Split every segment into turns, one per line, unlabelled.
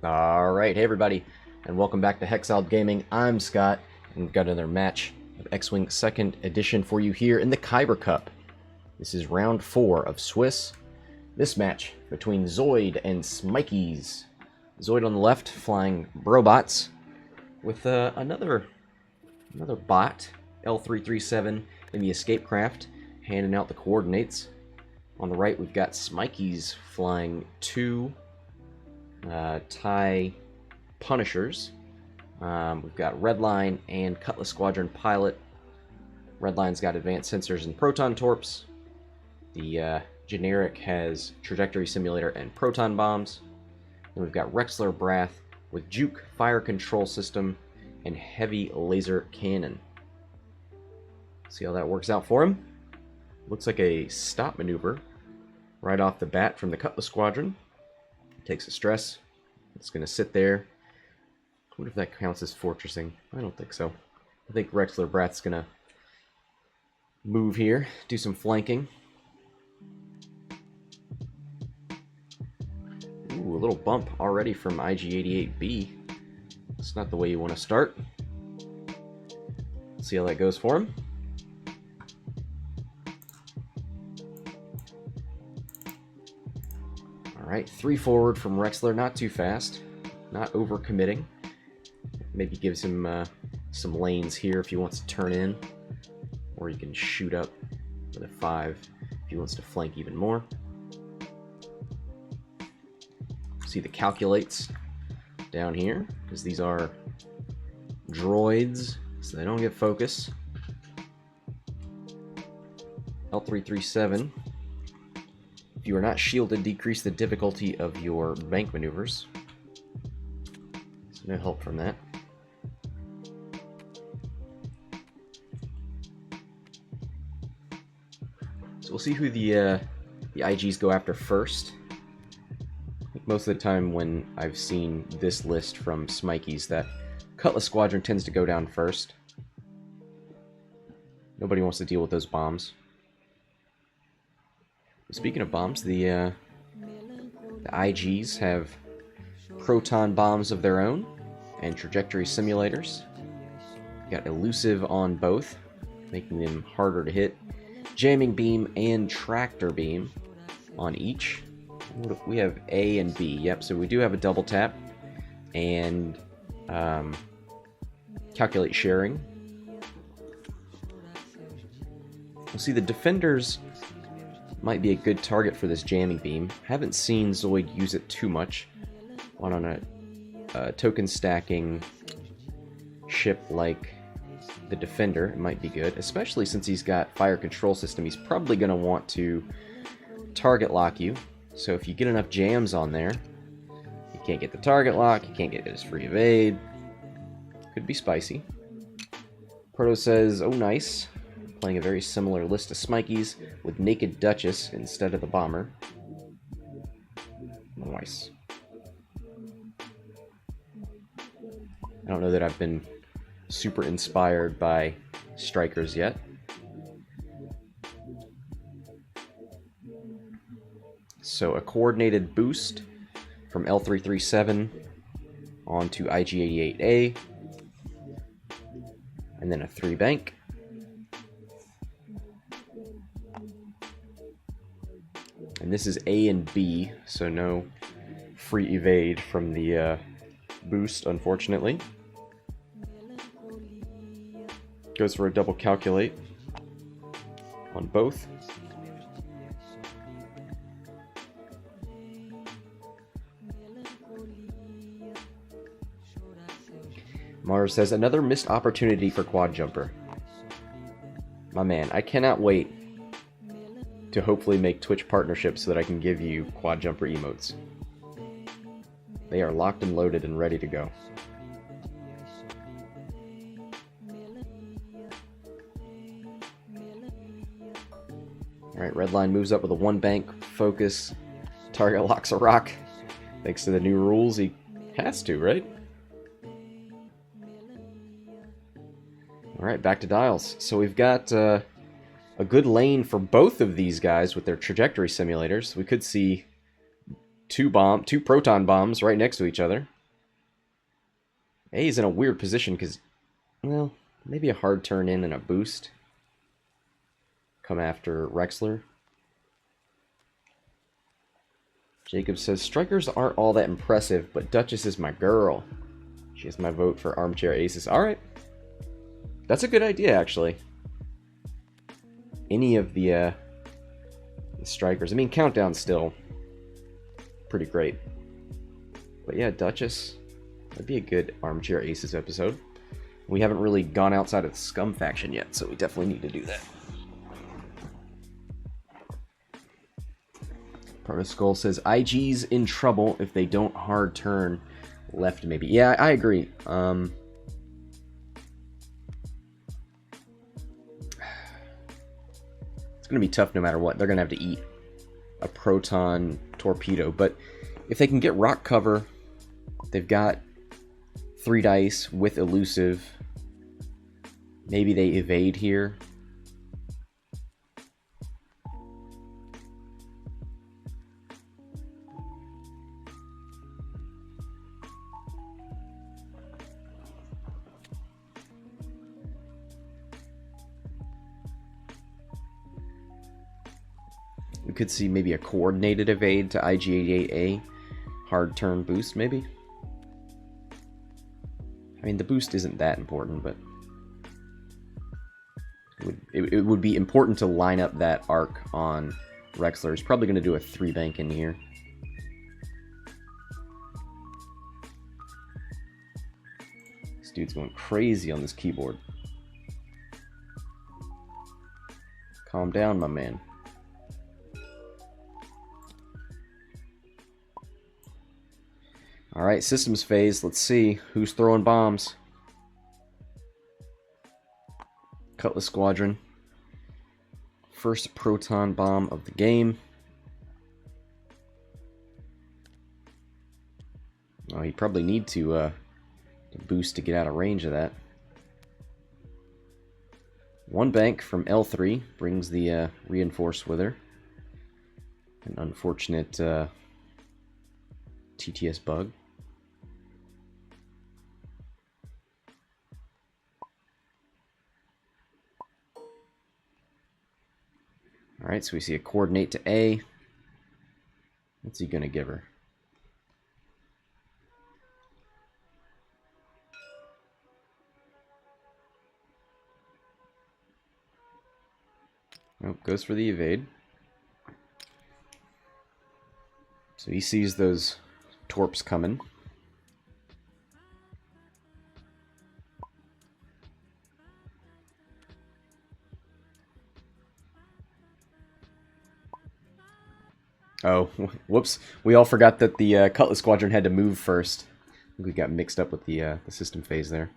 Alright, hey everybody, and welcome back to Hexiled Gaming. I'm Scott, and we've got another match of X-Wing 2nd Edition for you here in the Kyber Cup. This is round 4 of Swiss. This match between Zoid and Smikies. Zoid on the left, flying robots, with another bot, L337, in the escape craft, handing out the coordinates. On the right, we've got Smikies flying two TIE Punishers. We've got Redline and Cutlass Squadron pilot. Redline's got advanced sensors and proton torps. The generic has trajectory simulator and proton bombs. Then we've got Rexler Brath with juke fire control system and heavy laser cannon. See how that works out for him. Looks like a stop maneuver right off the bat from the Cutlass Squadron. Takes a stress. It's going to sit there. What if that counts as fortressing? I don't think so. I think Rexler Brath's going to move here, do some flanking. Ooh, a little bump already from IG-88B. That's not the way you want to start. See how that goes for him. Alright, 3 forward from Rexler, not too fast, not over-committing. Maybe gives him some lanes here if he wants to turn in, or he can shoot up with a 5 if he wants to flank even more. See the calculates down here, because these are droids, so they don't get focus. L337. If you are not shielded, decrease the difficulty of your bank maneuvers. So no help from that. So we'll see who the IGs go after first. I think most of the time when I've seen this list from Smikies, that Cutlass Squadron tends to go down first. Nobody wants to deal with those bombs. Speaking of bombs, the IGs have proton bombs of their own and trajectory simulators. Got elusive on both, making them harder to hit. Jamming beam and tractor beam on each. We have A and B. Yep, so we do have a double tap and calculate sharing. We'll see the defenders might be a good target for this jamming beam. Haven't seen Zoid use it too much on a token stacking ship like the Defender. It might be good, especially since he's got fire control system. He's probably going to want to target lock you. So if you get enough jams on there, you can't get the target lock, you can't get his free evade. Could be spicy. Proto says, oh nice. Playing a very similar list of Smikies with Naked Duchess instead of the Bomber. Nice. I don't know that I've been super inspired by Strikers yet. So a coordinated boost from L337 onto IG-88A. And then a 3 bank. And this is A and B, so no free evade from the boost, unfortunately. Goes for a double calculate on both. Mars says, another missed opportunity for quad jumper. My man, I cannot wait to hopefully make Twitch partnerships so that I can give you quad jumper emotes. They are locked and loaded and ready to go. Alright, Redline moves up with a 1 bank focus. Target locks a rock. Thanks to the new rules, he has to, right? Alright, back to dials. So we've got a good lane for both of these guys with their trajectory simulators. We could see two proton bombs right next to each other. A is in a weird position because, well, maybe a hard turn in and a boost. Come after Rexler. Jacob says, strikers aren't all that impressive, but Duchess is my girl. She has my vote for Armchair Aces. Alright. That's a good idea, actually. Any of the strikers. I mean, Countdown's still pretty great. But yeah, Duchess. That'd be a good Armchair Aces episode. We haven't really gone outside of the Scum faction yet, so we definitely need to do that. Protoskull says, IG's in trouble if they don't hard turn left, maybe. Yeah, I agree. It's going to be tough no matter what. They're going to have to eat a proton torpedo. But if they can get rock cover, they've got 3 dice with elusive. Maybe they evade here. We could see maybe a coordinated evade to IG-88A. Hard turn boost, maybe? I mean, the boost isn't that important, but it would be important to line up that arc on Rexler. He's probably going to do a 3-bank in here. This dude's going crazy on this keyboard. Calm down, my man. Alright, systems phase. Let's see who's throwing bombs. Cutlass Squadron. First proton bomb of the game. Oh, he'd probably need to boost to get out of range of that. 1 bank from L3 brings the reinforced with her. An unfortunate TTS bug. Alright, so we see a coordinate to A. What's he going to give her? Nope, goes for the evade. So he sees those torps coming. Oh, whoops. We all forgot that the Cutlass Squadron had to move first. I think we got mixed up with the system phase there.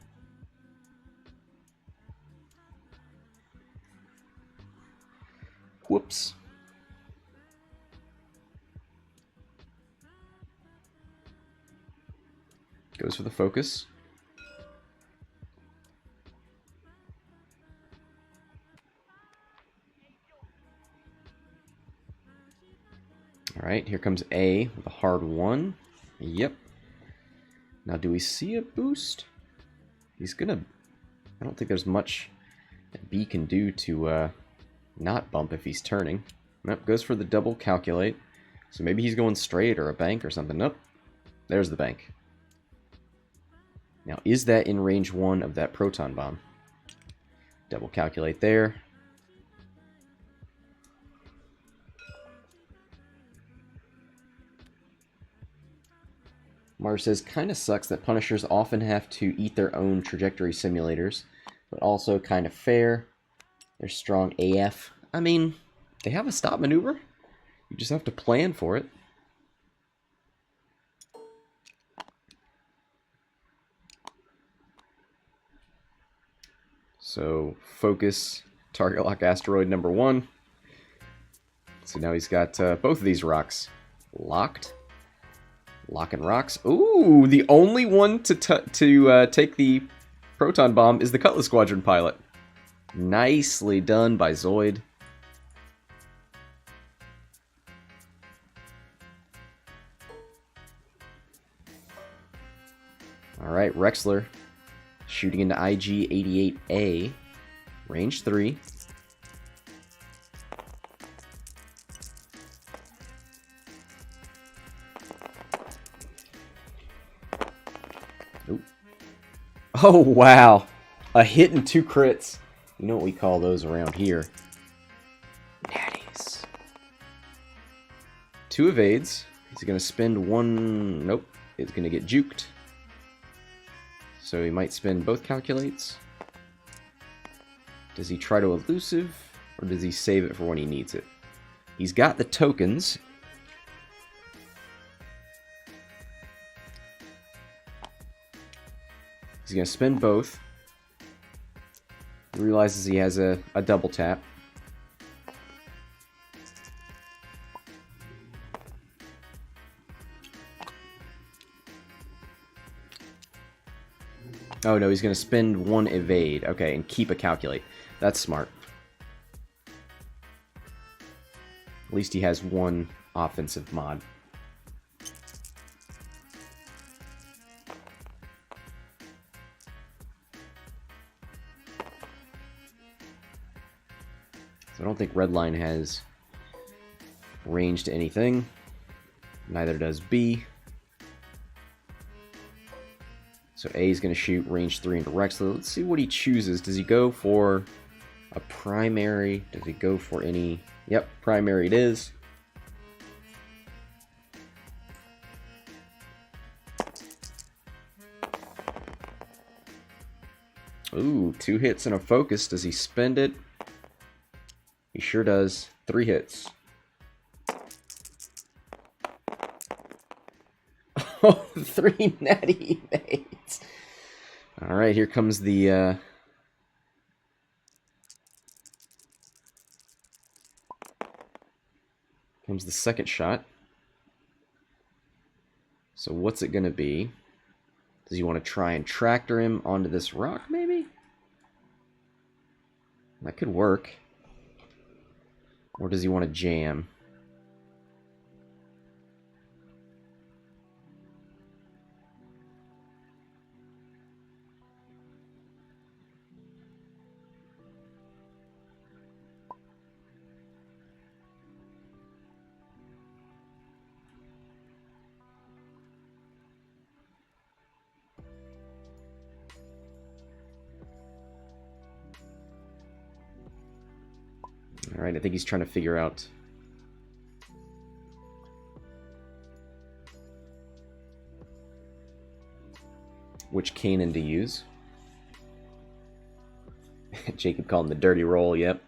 Whoops. Goes for the focus. Alright, here comes A with a hard 1. Yep. Now, do we see a boost? He's gonna... I don't think there's much that B can do to not bump if he's turning. Nope, goes for the double calculate. So maybe he's going straight or a bank or something. Nope. There's the bank. Now, is that in range 1 of that proton bomb? Double calculate there. Mars says, kinda sucks that Punishers often have to eat their own trajectory simulators, but also kind of fair. They're strong AF. I mean, they have a stop maneuver. You just have to plan for it. So, focus, target lock asteroid number 1. So now he's got both of these rocks locked. Locking rocks. Ooh, the only one to take the proton bomb is the Cutlass Squadron pilot. Nicely done by Zoid. Alright, Rexler shooting into IG-88A. Range 3. Oop. Oh, wow. A hit and 2 crits. You know what we call those around here. Natties. 2 evades. He's going to spend 1... Nope. It's going to get juked. So he might spend both calculates. Does he try to elusive, or does he save it for when he needs it? He's got the tokens. He's going to spend both. He realizes he has a double tap. Oh no, he's going to spend 1 evade. Okay, and keep a calculate. That's smart. At least he has 1 offensive mod. So I don't think Redline has range to anything. Neither does B. So A is going to shoot range 3 into Rexler. Let's see what he chooses. Does he go for a primary? Does he go for any... Yep, primary it is. Ooh, 2 hits and a focus. Does he spend it? He sure does. 3 hits. Oh, 3 natty mates. Alright, here comes the second shot. So what's it gonna be? Does he want to try and tractor him onto this rock, maybe? That could work. Or does he want to jam? Alright, I think he's trying to figure out which cannon to use. Jacob called him the dirty roll, yep.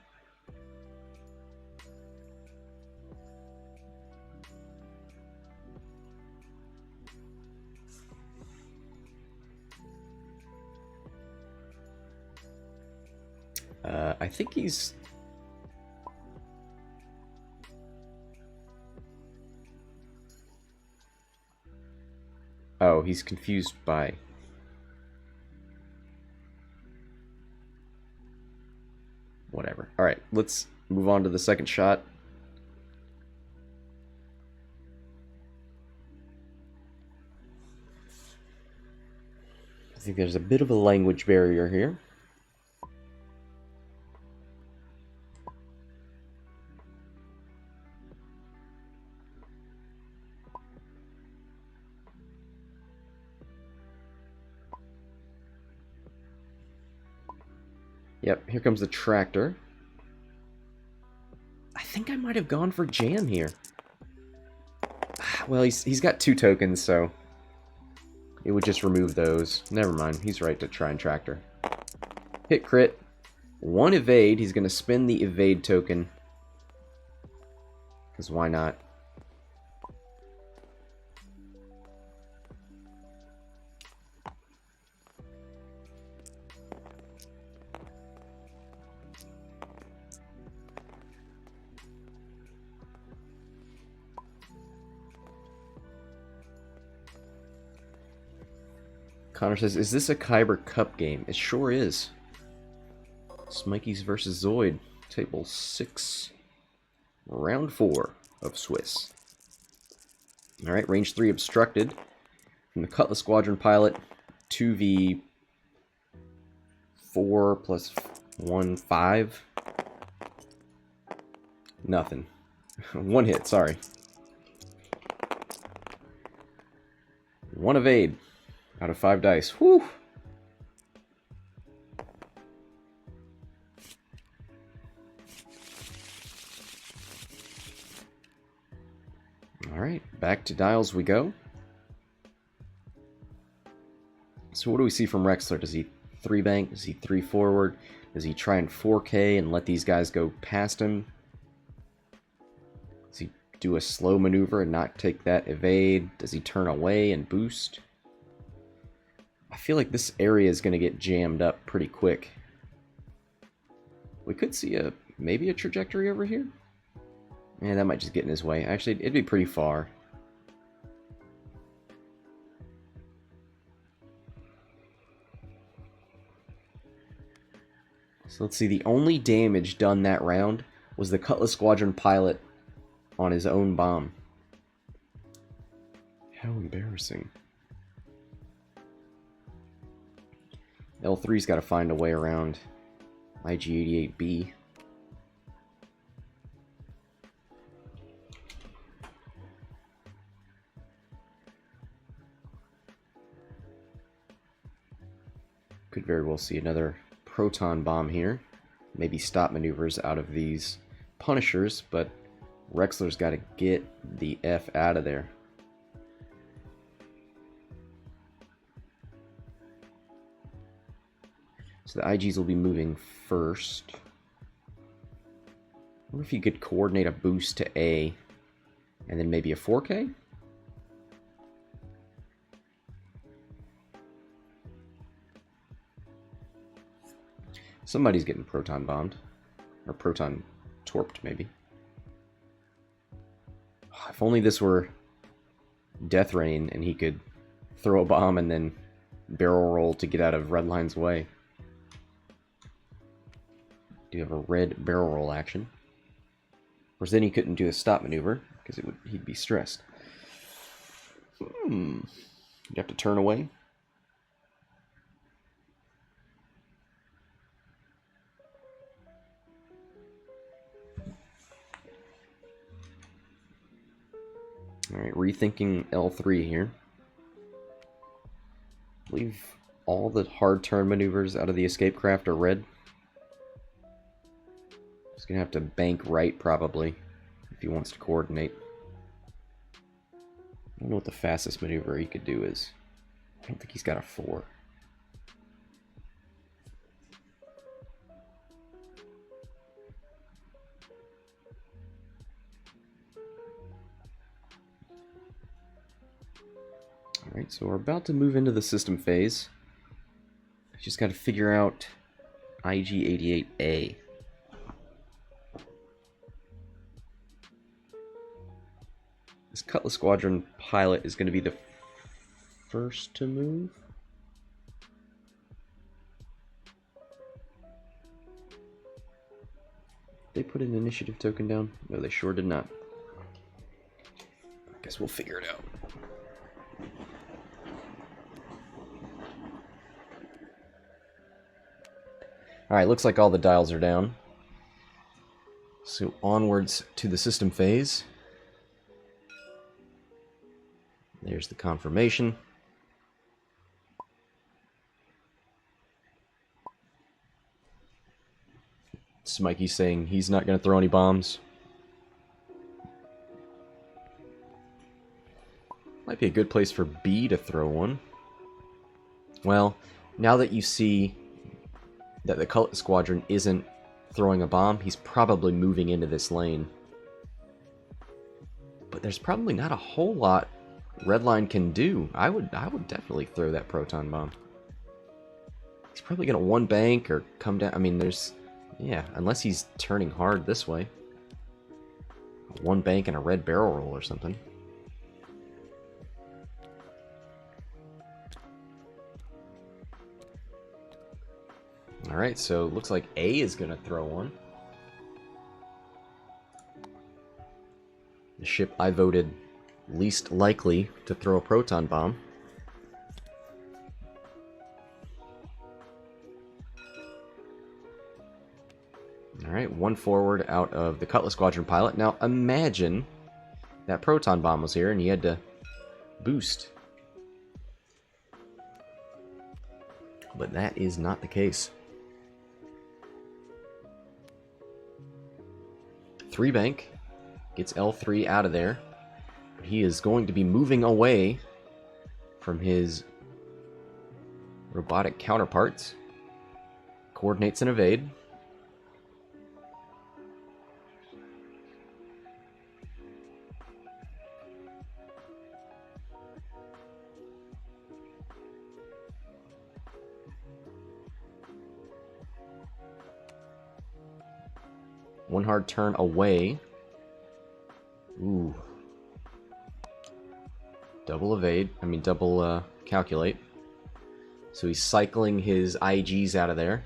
I think he's... Oh, he's confused by... Whatever. Alright, let's move on to the second shot. I think there's a bit of a language barrier here. Yep, here comes the tractor. I think I might have gone for jam here. Well, he's got 2 tokens, so it would just remove those. Never mind, he's right to try and tractor. Hit crit. 1 evade. He's going to spend the evade token. Because why not? Connor says, is this a Kyber Cup game? It sure is. Smikies versus Zoid. Table 6. Round 4 of Swiss. Alright, range 3 obstructed. From the Cutlass Squadron pilot. 2v4 plus 1, 5. Nothing. 1 hit, sorry. 1 evade out of 5 dice. Whew! Alright, back to dials we go. So what do we see from Rexler? Does he 3-bank? Does he 3-forward? Does he try and 4K and let these guys go past him? Does he do a slow maneuver and not take that evade? Does he turn away and boost? I feel like this area is going to get jammed up pretty quick. We could see maybe a trajectory over here. Yeah, that might just get in his way. Actually, it'd be pretty far. So let's see, the only damage done that round was the Cutlass Squadron pilot on his own bomb. How embarrassing. L3's got to find a way around IG-88B. Could very well see another proton bomb here. Maybe stop maneuvers out of these Punishers, but Rexler's got to get the F out of there. So the IGs will be moving first. I wonder if you could coordinate a boost to A and then maybe a 4K? Somebody's getting proton bombed. Or proton torped, maybe. If only this were Death Rain and he could throw a bomb and then barrel roll to get out of Redline's way. Do you have a red barrel roll action? Of course, then he couldn't do a stop maneuver because he'd be stressed. You'd have to turn away. Alright, rethinking L3 here. I believe all the hard turn maneuvers out of the escape craft are red. He's going to have to bank right, probably, if he wants to coordinate. I don't know what the fastest maneuver he could do is. I don't think he's got a 4. Alright, so we're about to move into the system phase. Just got to figure out IG-88A. This Cutlass Squadron pilot is going to be the first to move. They put an initiative token down? No, they sure did not. Guess we'll figure it out. Alright, looks like all the dials are down. So onwards to the system phase. There's the confirmation. Smikies saying he's not going to throw any bombs. Might be a good place for B to throw one. Well, now that you see that the Cutlass Squadron isn't throwing a bomb, he's probably moving into this lane. But there's probably not a whole lot Redline can do. I would definitely throw that proton bomb. He's probably gonna one bank or come down. I mean, yeah, unless he's turning hard this way. One bank and a red barrel roll or something. Alright, so looks like A is gonna throw one. The ship I voted least likely to throw a proton bomb. Alright, one forward out of the Cutlass Squadron pilot. Now imagine that proton bomb was here and you had to boost. But that is not the case. 3 bank gets L3 out of there. But he is going to be moving away from his robotic counterparts. Coordinates and evade. One hard turn away. Ooh. Double evade. I mean, double calculate. So he's cycling his IGs out of there.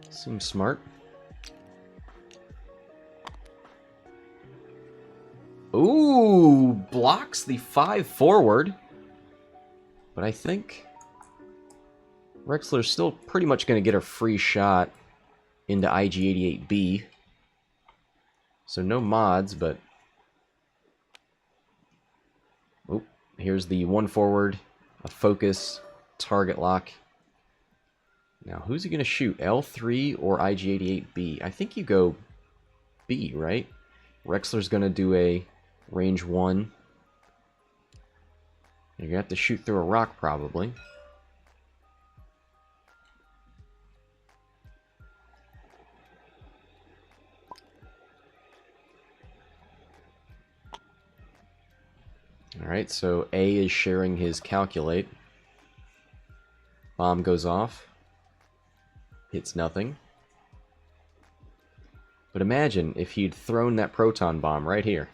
Seems smart. Ooh! Blocks the 5 forward. But I think Rexler's still pretty much going to get a free shot into IG-88B. So no mods, but... Oh, here's the 1 forward, a focus, target lock. Now, who's he going to shoot? L3 or IG-88B? I think you go B, right? Rexler's going to do a range 1. You're going to have to shoot through a rock, probably. Alright, so A is sharing his calculate. Bomb goes off. Hits nothing. But imagine if he'd thrown that proton bomb right here.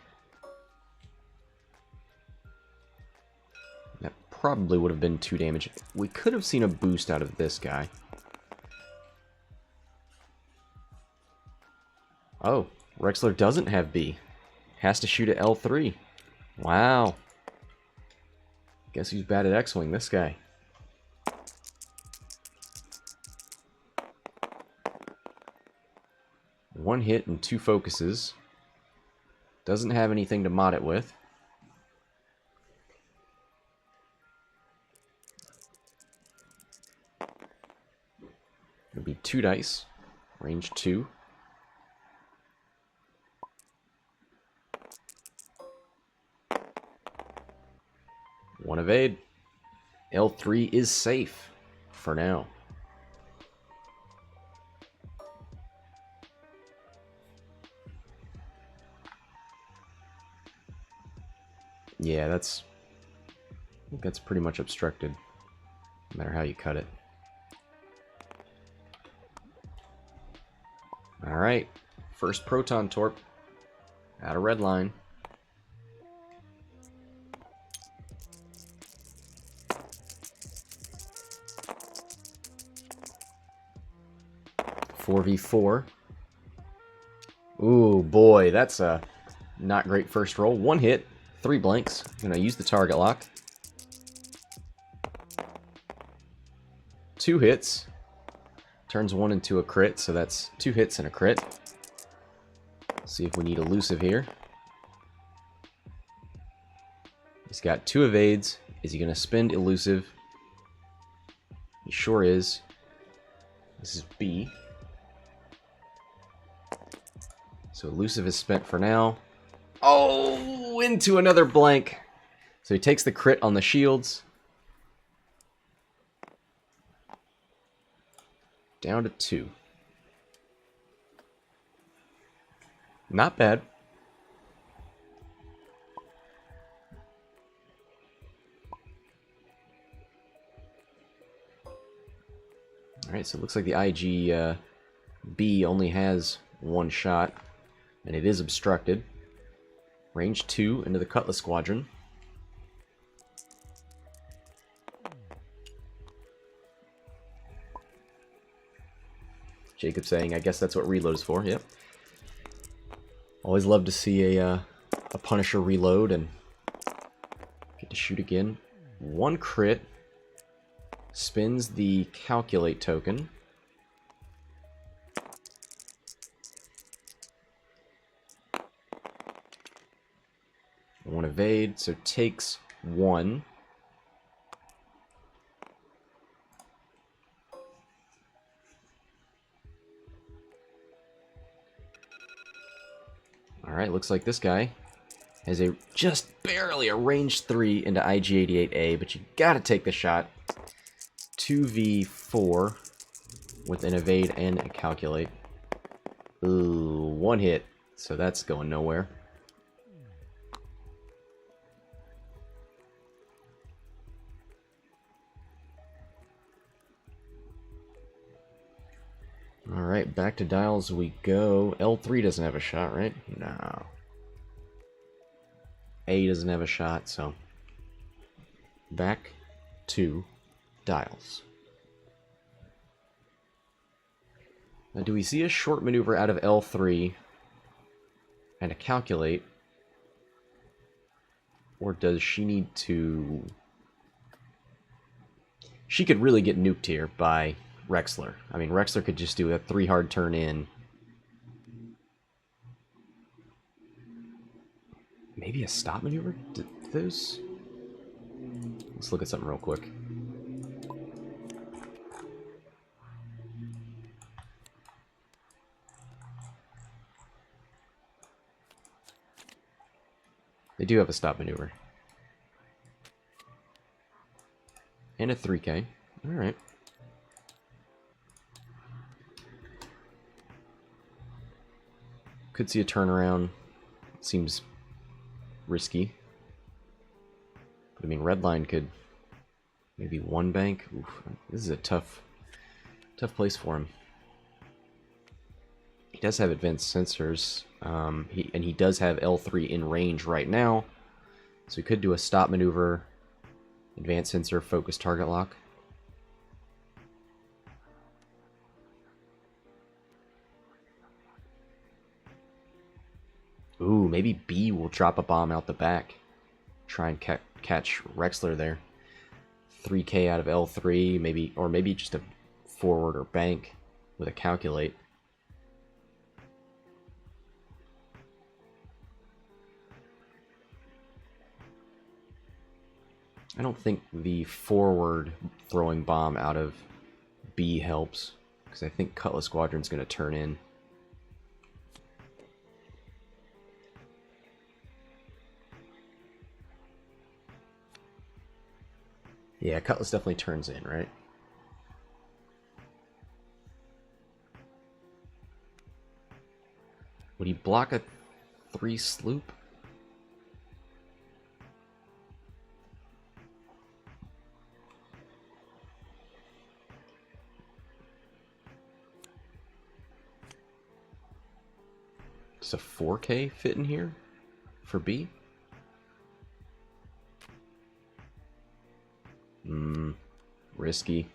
That probably would have been 2 damage. We could have seen a boost out of this guy. Oh, Rexler doesn't have B. Has to shoot at L3. Wow. Guess who's bad at X-Wing? This guy. One hit and 2 focuses. Doesn't have anything to mod it with. It'll be 2 dice. Range 2. One evade. L3 is safe for now. Yeah, I think that's pretty much obstructed, no matter how you cut it. Alright, first proton torp out of Redline. .4v4. Ooh, boy, that's a not great first roll. 1 hit, 3 blanks. I'm gonna use the target lock. 2 hits. Turns 1 into a crit, so that's 2 hits and a crit. See if we need elusive here. He's got 2 evades. Is he gonna spend elusive? He sure is. This is B. So elusive is spent for now. Oh, into another blank. So he takes the crit on the shields. Down to 2. Not bad. Alright, so it looks like the IG B only has 1 shot. And it is obstructed. Range 2 into the Cutlass Squadron. Jacob saying, I guess that's what reload is for. Yep. Always love to see a Punisher reload and get to shoot again. 1 crit. Spins the calculate token. evade, so takes 1. Alright, looks like this guy has a just barely a range 3 into IG-88A, but you gotta take the shot. 2v4 with an evade and a calculate. Ooh, 1 hit, so that's going nowhere. Alright, back to dials we go. L3 doesn't have a shot, right? No. A doesn't have a shot, so back to dials. Now, do we see a short maneuver out of L3 and a calculate? Or does she need to... She could really get nuked here by Rexler. I mean, Rexler could just do a 3 hard turn in. Maybe a stop maneuver? Did those... Let's look at something real quick. They do have a stop maneuver. And a 3K. Alright. Could see a turnaround. Seems risky. But I mean, Redline could maybe 1 bank. Oof, this is a tough place for him. He does have advanced sensors. He does have L3 in range right now. So he could do a stop maneuver, advanced sensor, focus target lock. Ooh, maybe B will drop a bomb out the back. Try and catch Rexler there. 3K out of L3, maybe, or maybe just a forward or bank with a calculate. I don't think the forward throwing bomb out of B helps, because I think Cutlass Squadron's going to turn in. Yeah, Cutlass definitely turns in, right? Would he block a 3 sloop? Does a 4K fit in here for B? Risky.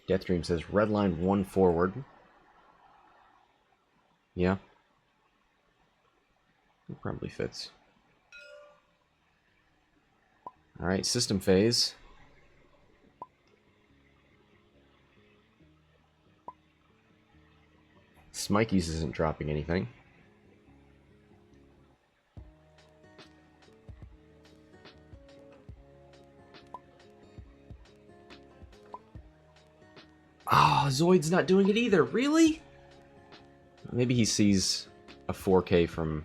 Deathdream says Redline 1 forward. Yeah. It probably fits. Alright, system phase. Smikies isn't dropping anything. Oh, Zoid's not doing it either. Really? Maybe he sees a 4K from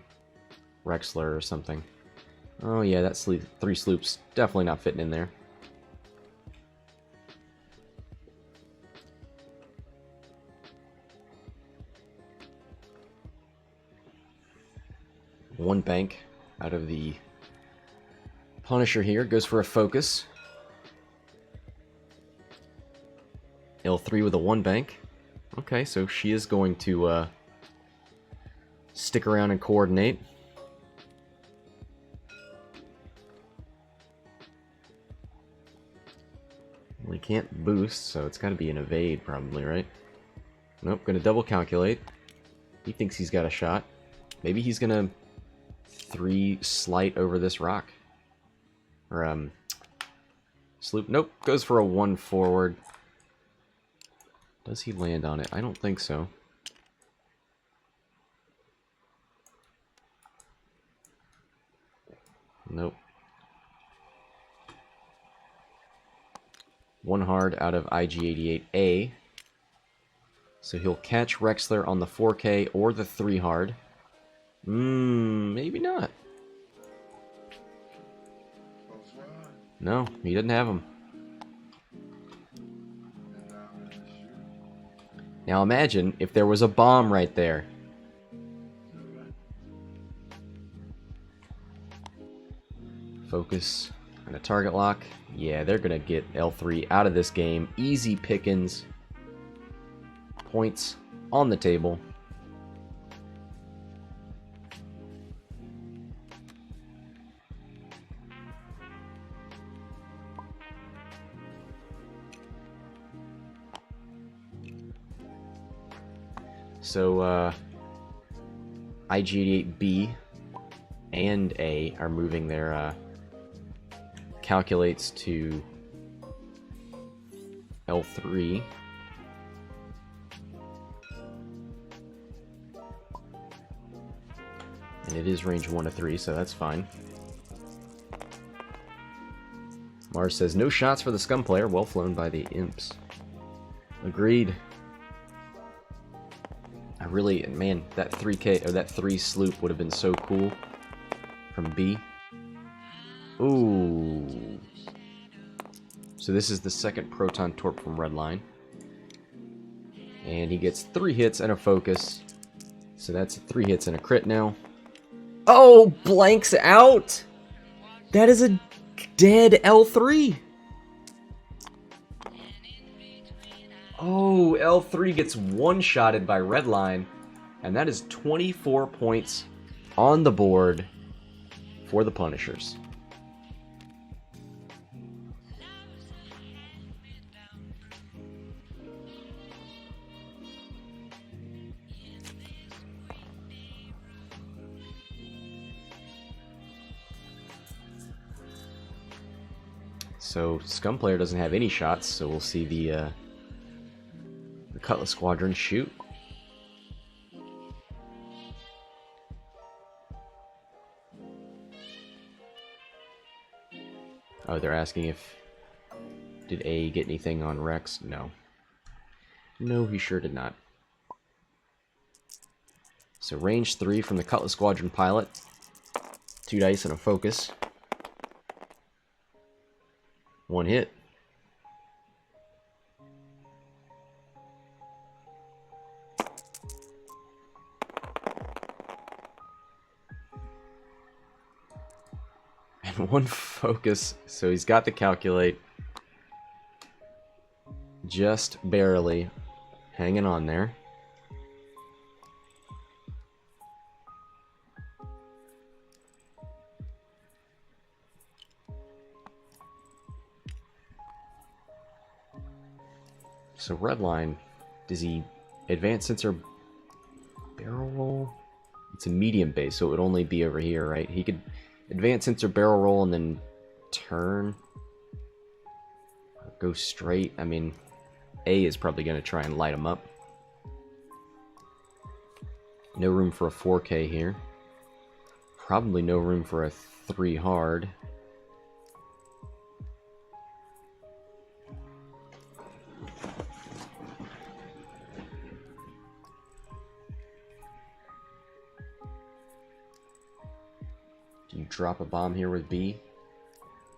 Rexler or something. Oh yeah, that 3 sloops definitely not fitting in there. One bank out of the Punisher here. Goes for a focus. L3 with a 1 bank. Okay, so she is going to stick around and coordinate. Well, he can't boost, so it's got to be an evade probably, right? Nope, gonna double calculate. He thinks he's got a shot. Maybe he's gonna 3 slight over this rock. Or, sloop. Nope, goes for a 1 forward. Does he land on it? I don't think so. Nope. 1 hard out of IG-88A. So he'll catch Rexler on the 4K or the 3 hard. Maybe not. No, he didn't have him. Now imagine if there was a bomb right there. Focus and a target lock. Yeah, they're going to get L3 out of this game. Easy pickings. Points on the table. So, IG-88B and A are moving their calculates to L3. And it is range 1 to 3, so that's fine. Mars says, no shots for the scum player. Well flown by the imps. Agreed. I really, man, that 3K, or that 3 sloop would have been so cool from B. Ooh. So this is the second proton torp from Redline. And he gets 3 hits and a focus. So that's 3 hits and a crit now. Oh, blanks out! That is a dead L3! Oh, L3 gets one-shotted by Redline. And that is 24 points on the board for the Punishers. So, Scum player doesn't have any shots, so we'll see the Cutlass Squadron shoot. Oh, they're asking if... Did A get anything on Rex? No. No, he sure did not. So, range 3 from the Cutlass Squadron pilot. 2 dice and a focus. 1 hit. And 1 focus, so he's got the calculate. Just barely hanging on there. So Redline, does he advance sensor barrel roll? It's a medium base, so it would only be over here, right? He could advance sensor barrel roll and then turn. Go straight. I mean, A is probably going to try and light him up. No room for a 4K here. Probably no room for a 3 hard. Do you drop a bomb here with B?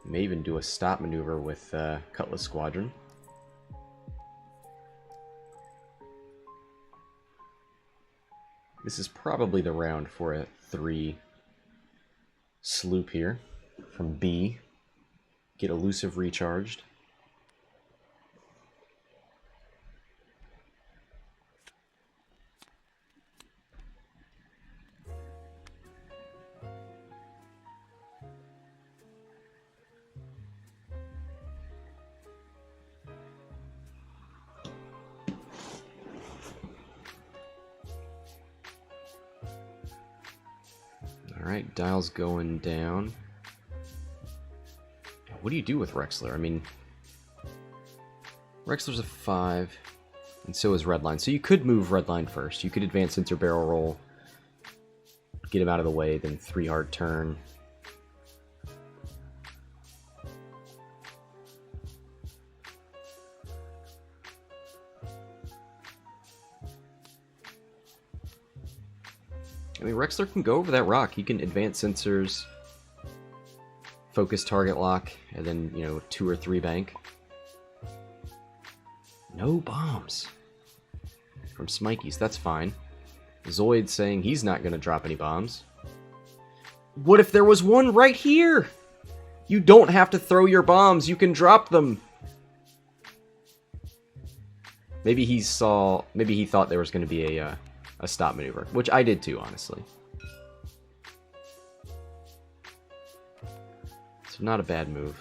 You may even do a stop maneuver with Cutlass Squadron. This is probably the round for a 3 sloop here from B. Get elusive recharged. Alright, dial's going down. What do you do with Rexler? I mean, Rexler's a 5, and so is Redline. So you could move Redline first. You could advance sensor barrel roll, get him out of the way, then 3 hard turn. I mean, Rexler can go over that rock. He can advance sensors, focus target lock, and then, you know, 2 or 3 bank. No bombs from Smikies. That's fine. Zoid saying he's not going to drop any bombs. What if there was one right here? You don't have to throw your bombs. You can drop them. Maybe he thought there was going to be a stop maneuver, which I did too, honestly. So not a bad move.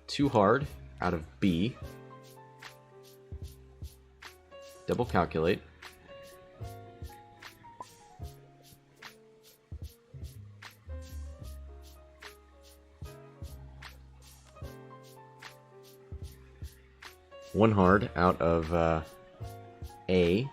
Too hard out of B. Double calculate. One hard out of A.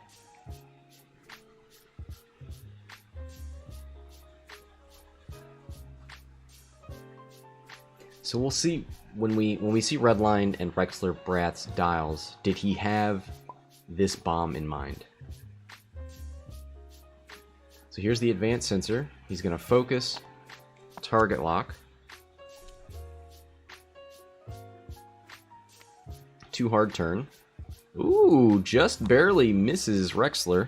So we'll see when we see Redline and Rexler Brath's dials, did he have this bomb in mind? So here's the advanced sensor. He's going to focus, target lock. 2 hard turn. Ooh, just barely misses Rexler.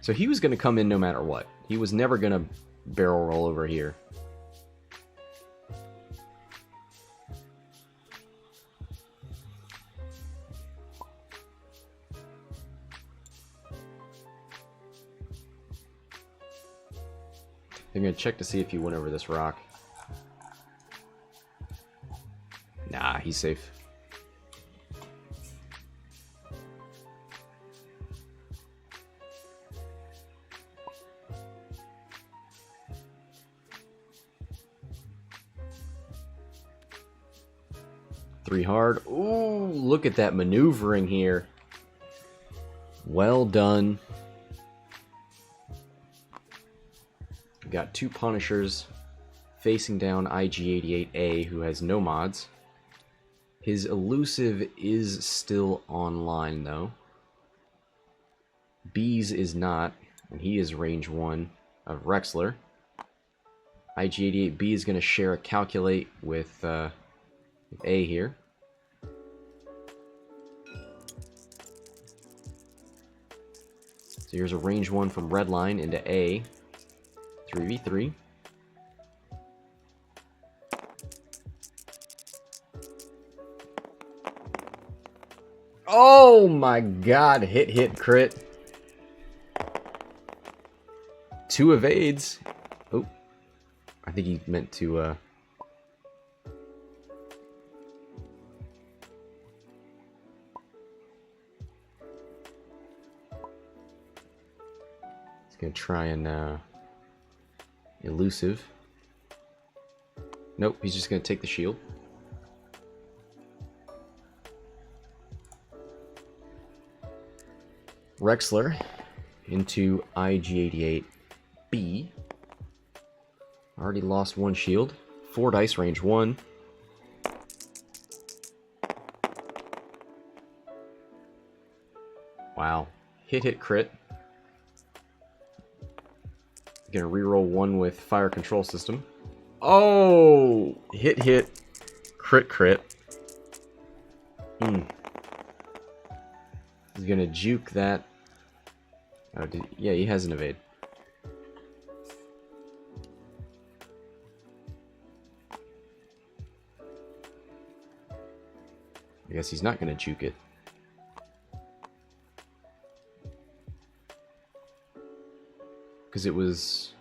So he was going to come in no matter what. He was never going to barrel roll over here. I'm going to check to see if he went over this rock. Nah, he's safe. Three hard. Ooh, look at that maneuvering here. Well done. We've got 2 Punishers facing down IG-88A, who has no mods. His elusive is still online, though. B's is not, and he is range 1 of Rexler. IG-88B is going to share a calculate with A here. So here's a range 1 from Redline into A. 3v3. Oh my god, hit crit. 2 evades. Oh, I think he meant to he's gonna try and elusive. Nope, he's just gonna take the shield. Rexler into IG-88B. Already lost 1 shield. 4 dice, range 1. Wow. Hit crit. Gonna reroll 1 with fire control system. Oh! Hit. Crit. He's gonna juke that. Oh, yeah, he has an evade. I guess he's not gonna juke it. Because it was...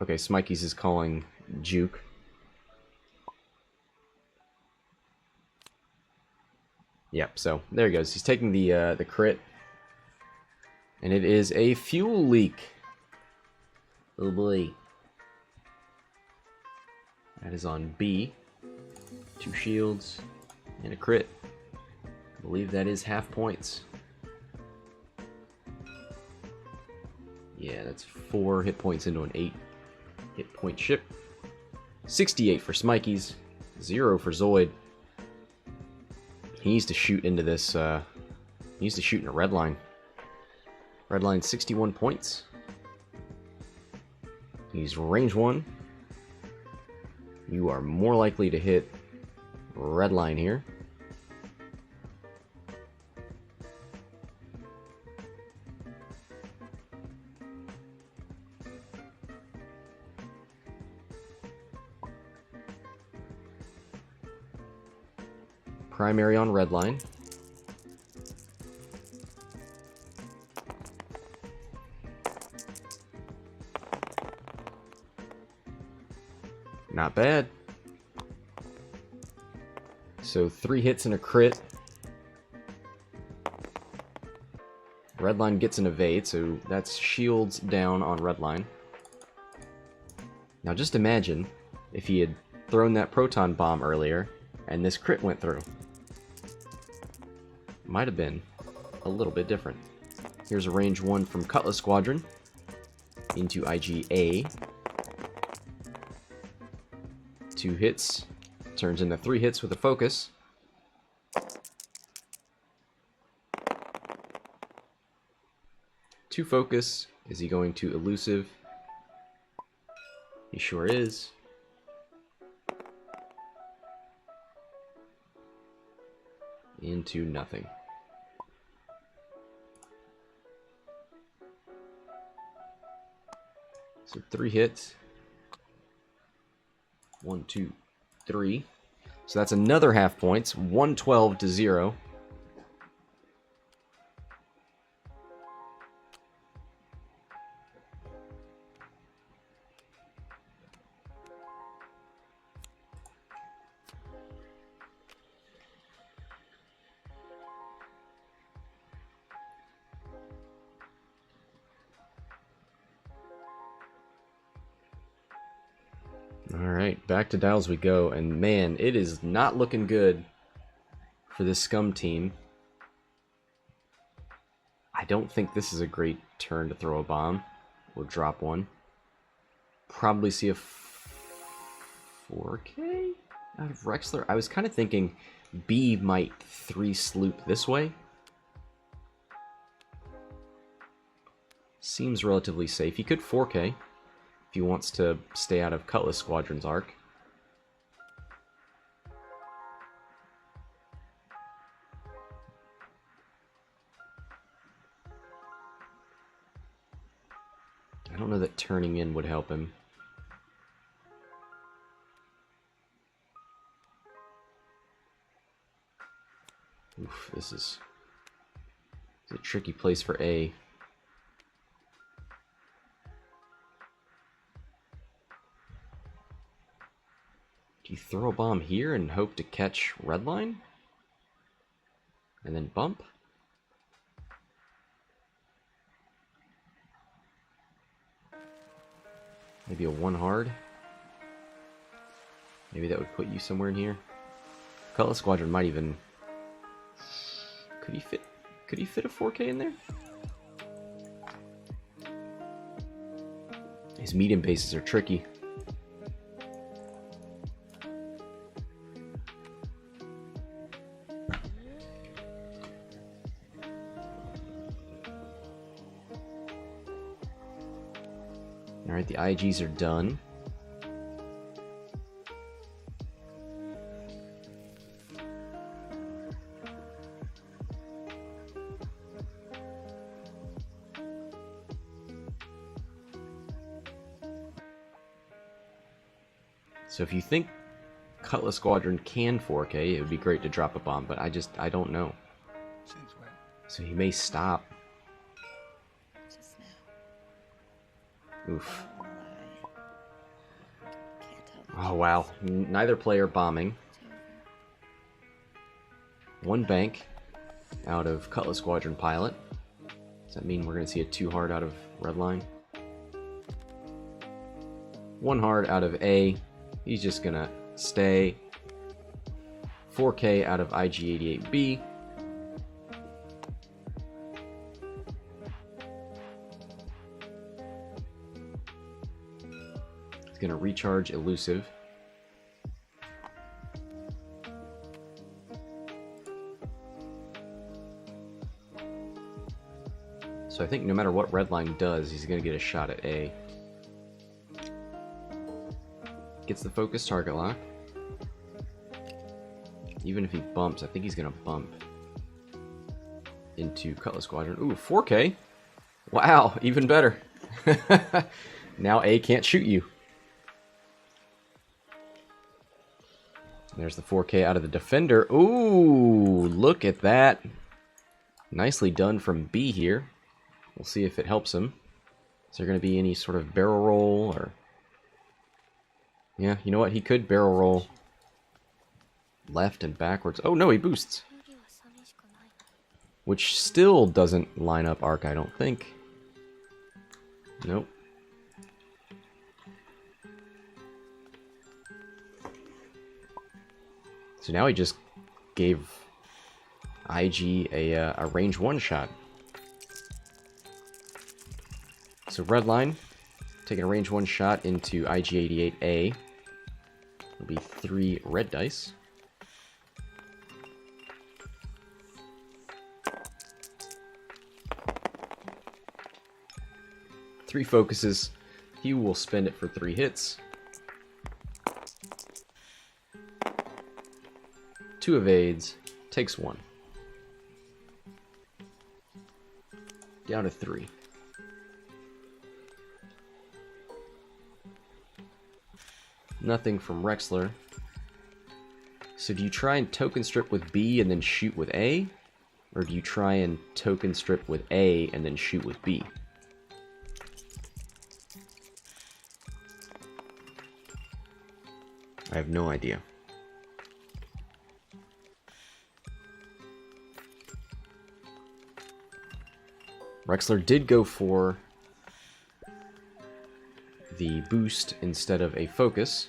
Okay, Smikies is calling juke. Yep, so there he goes. He's taking the crit. And it is a fuel leak. Oh boy. That is on B. 2 shields and a crit. I believe that is half points. Yeah, that's 4 hit points into an 8 hit point ship. 68 for Smikies. 0 for Zoid. He needs to shoot into this, he needs to shoot in a Redline. Redline 61 points. He's range 1. You are more likely to hit Redline here. Primary on Redline. Not bad. So 3 hits and a crit. Redline gets an evade, so that's shields down on Redline. Now just imagine if he had thrown that proton bomb earlier and this crit went through. Might have been a little bit different. Here's a range 1 from Cutlass Squadron into IGA. 2 hits, turns into 3 hits with a focus. Two focus. Is he going to elusive? He sure is. Into nothing. So 3 hits. 1, 2, 3. So that's another half points. 112 to 0. Alright, back to dials we go, and man, it is not looking good for this scum team. I don't think this is a great turn to throw a bomb. We'll drop one. Probably see a 4K out of Rexler. I was kind of thinking B might 3-sloop this way. Seems relatively safe. He could 4K if he wants to stay out of Cutlass Squadron's arc. I don't know that turning in would help him. Oof, this is a tricky place for A. Do you throw a bomb here and hope to catch Redline? And then bump? Maybe a 1 hard? Maybe that would put you somewhere in here. Cutlass Squadron might even... Could he fit a 4K in there? His medium bases are tricky. Alright, the IGs are done. So if you think Cutlass Squadron can 4K, it would be great to drop a bomb, but I don't know. So he may stop. Oof. Oh wow, neither player bombing. 1 bank out of Cutlass Squadron pilot. Does that mean we're going to see a 2 hard out of Redline? 1 hard out of A. He's just going to stay. 4K out of IG-88B. He's going to recharge Elusive. So I think no matter what Redline does, he's going to get a shot at A. Gets the focus target lock. Even if he bumps, I think he's going to bump into Cutlass Squadron. Ooh, 4K. Wow, even better. Now A can't shoot you. There's the 4K out of the Defender. Ooh, look at that. Nicely done from B here. We'll see if it helps him. Is there going to be any sort of barrel roll or... Yeah, you know what? He could barrel roll left and backwards. Oh no, he boosts. Which still doesn't line up arc, I don't think. Nope. So now he just gave IG a range 1 shot. So Redline taking a range 1 shot into IG-88A. It'll be 3 red dice. Three focuses. He will spend it for 3 hits. 2 evades. Takes 1. Down to 3. Nothing from Rexler. So do you try and token strip with B and then shoot with A? Or do you try and token strip with A and then shoot with B? I have no idea. Rexler did go for the boost instead of a focus,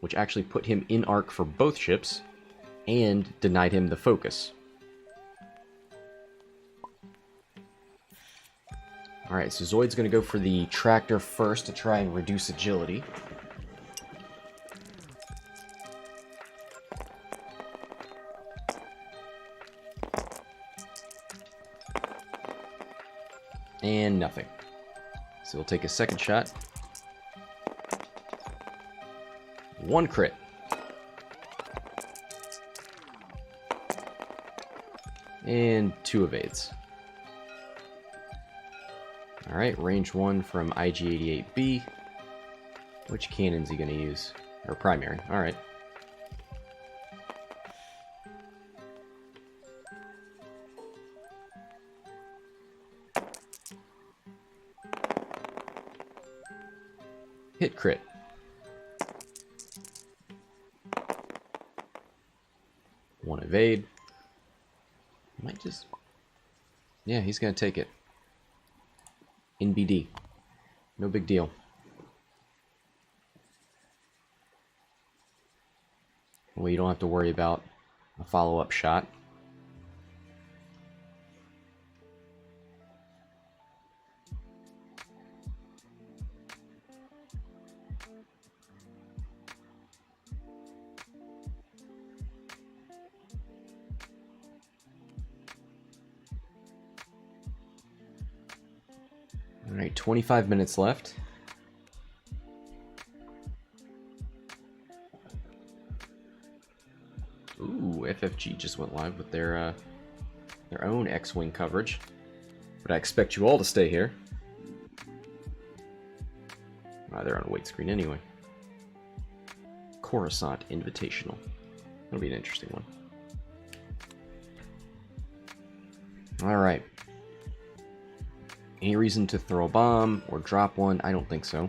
which actually put him in arc for both ships and denied him the focus. Alright, so Zoid's going to go for the tractor first to try and reduce agility. And nothing. So we'll take a second shot. 1 crit. And 2 evades. Alright, range 1 from IG-88B. Which cannon's he going to use? Or primary, alright. Hit crit. One evade. Might just... Yeah, he's going to take it. In BD. No big deal. Well, you don't have to worry about a follow-up shot. Alright, 25 minutes left. Ooh, FFG just went live with their own X-Wing coverage. But I expect you all to stay here. They're on a wait screen anyway. Coruscant Invitational. That'll be an interesting one. Alright. Any reason to throw a bomb or drop one? I don't think so.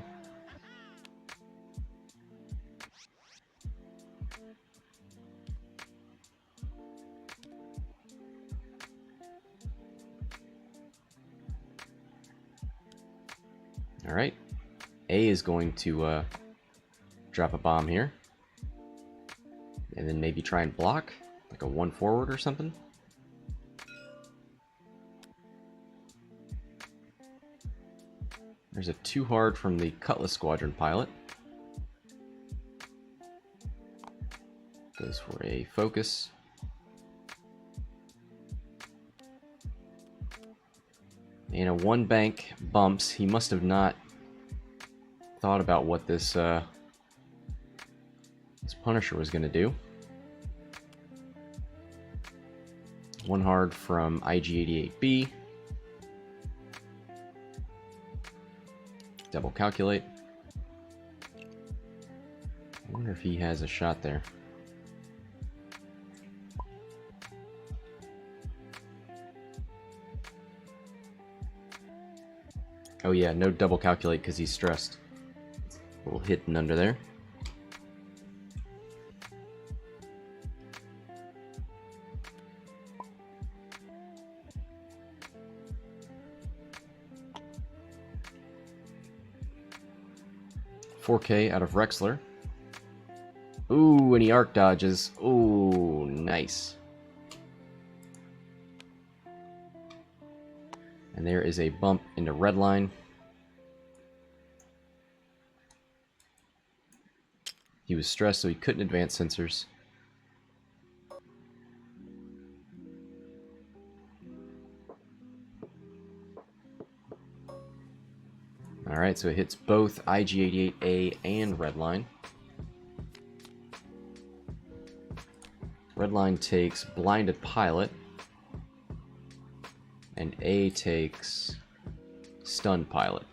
Alright. A is going to drop a bomb here. And then maybe try and block. Like a 1 forward or something. There's a 2 hard from the Cutlass Squadron pilot. Goes for a focus. And a 1 bank bumps. He must have not thought about what this Punisher was going to do. 1 hard from IG-88B. Double calculate. I wonder if he has a shot there. Oh yeah, no double calculate because he's stressed. A little hidden under there. $4K out of Rexler. Ooh, and he arc dodges. Ooh, nice. And there is a bump into Redline. He was stressed, so he couldn't advance sensors. Alright, so it hits both IG-88A and Redline. Redline takes Blinded Pilot. And A takes Stunned Pilot.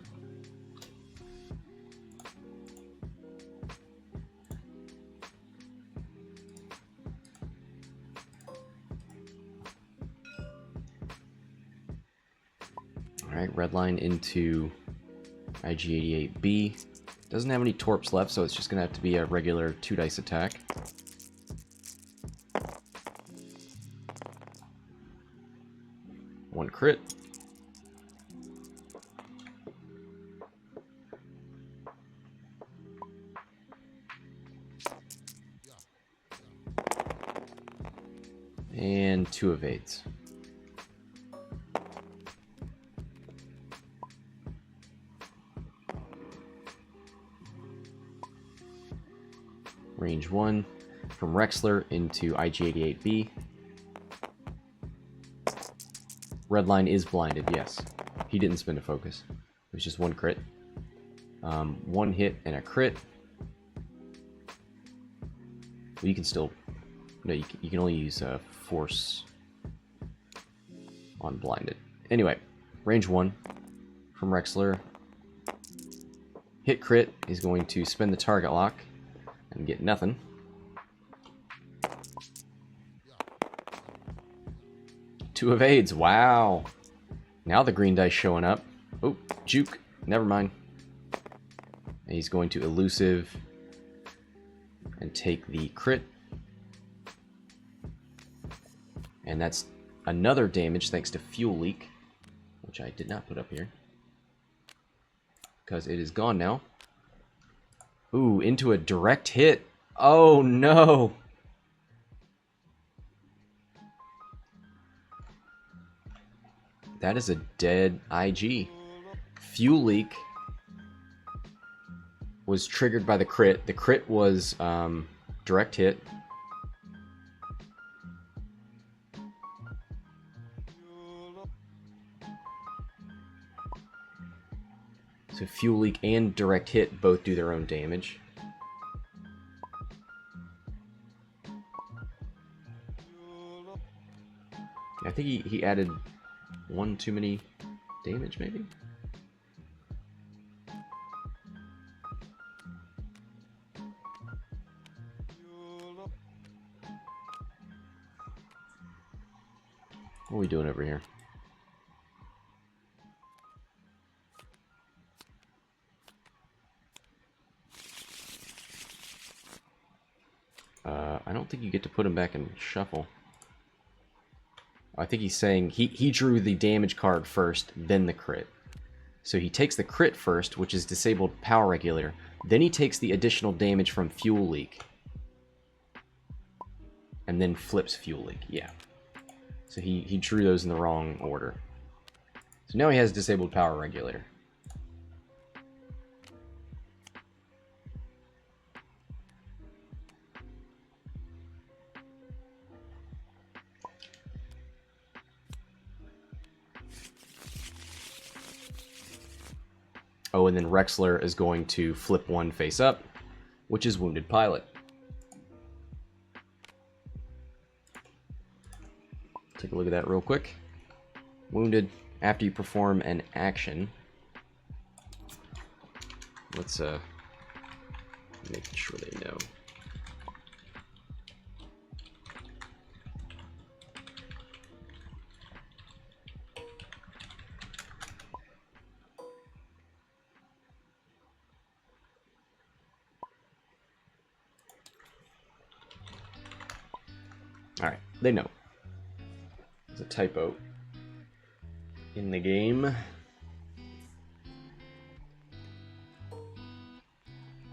Alright, Redline into IG-88B. Doesn't have any torps left, so it's just going to have to be a regular 2-dice attack. One crit. And 2 evades. Range 1 from Rexler into IG-88B. Redline is blinded, yes. He didn't spin a focus. It was just 1 crit. 1 hit and a crit. Well, you can still... No, you can only use force on blinded. Anyway, range 1 from Rexler. Hit crit is going to spin the target lock and get nothing. Two evades, wow. Now the green dice showing up. Oh, juke, never mind. And he's going to elusive and take the crit. And that's another damage thanks to fuel leak, which I did not put up here. Because it is gone now. Ooh, into a direct hit. Oh no! That is a dead IG. Fuel leak was triggered by the crit. The crit was direct hit. So fuel leak and direct hit both do their own damage. I think he added 1 too many damage, maybe? What are we doing over here? I don't think you get to put him back in shuffle. I think he's saying he drew the damage card first, then the crit. So he takes the crit first, which is disabled power regulator. Then he takes the additional damage from fuel leak. And then flips fuel leak, yeah. So he drew those in the wrong order. So now he has disabled power regulator. Oh, and then Rexler is going to flip one face up, which is Wounded Pilot. Take a look at that real quick. Wounded after you perform an action. Let's make sure they know. Alright, they know. There's a typo in the game.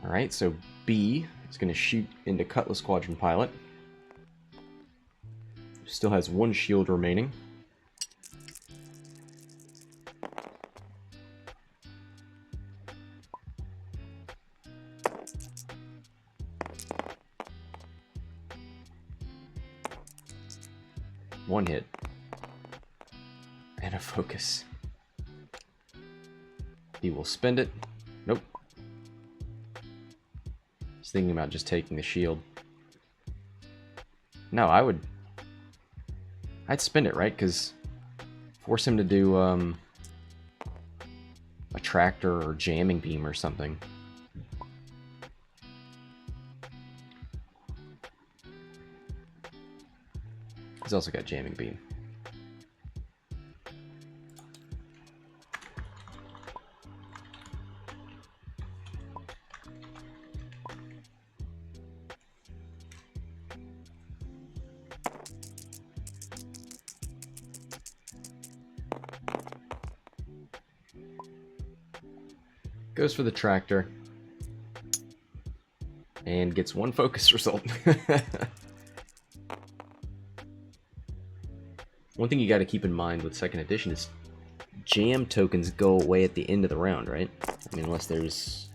Alright, so B is going to shoot into Cutlass Squadron Pilot. Still has one shield remaining. One hit. And a focus. He will spend it. Nope. He's thinking about just taking the shield. No, I'd spend it, right? Because force him to do a tractor or jamming beam or something. He's also got jamming beam. Goes for the tractor and gets one focus result. One thing you got to keep in mind with second edition is jam tokens go away at the end of the round, right? I mean, unless there's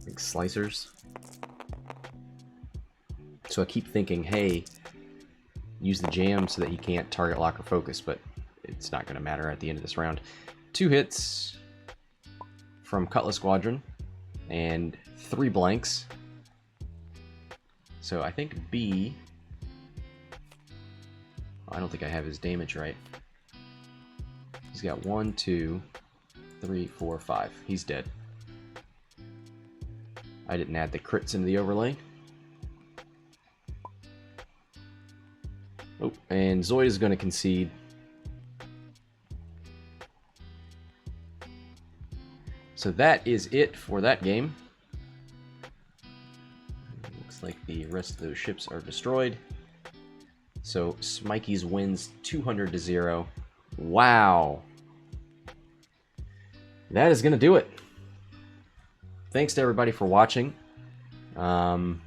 like slicers. So I keep thinking, hey, use the jam so that he can't target lock or focus, but it's not going to matter at the end of this round. 2 hits from Cutlass Squadron and 3 blanks. So I think B... I don't think I have his damage right. He's got 1, 2, 3, 4, 5. He's dead. I didn't add the crits into the overlay. Oh, and Zoid is going to concede. So that is it for that game. Looks like the rest of those ships are destroyed. So Smikies wins 200-0. Wow. That is going to do it. Thanks to everybody for watching. We'll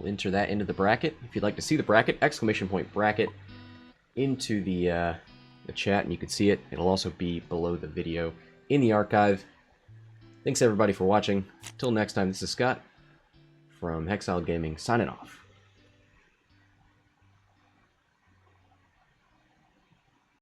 enter that into the bracket. If you'd like to see the bracket, !bracket into the chat, and you can see it. It'll also be below the video in the archive. Thanks everybody for watching. Till next time, this is Scott from Hexiled Gaming signing off.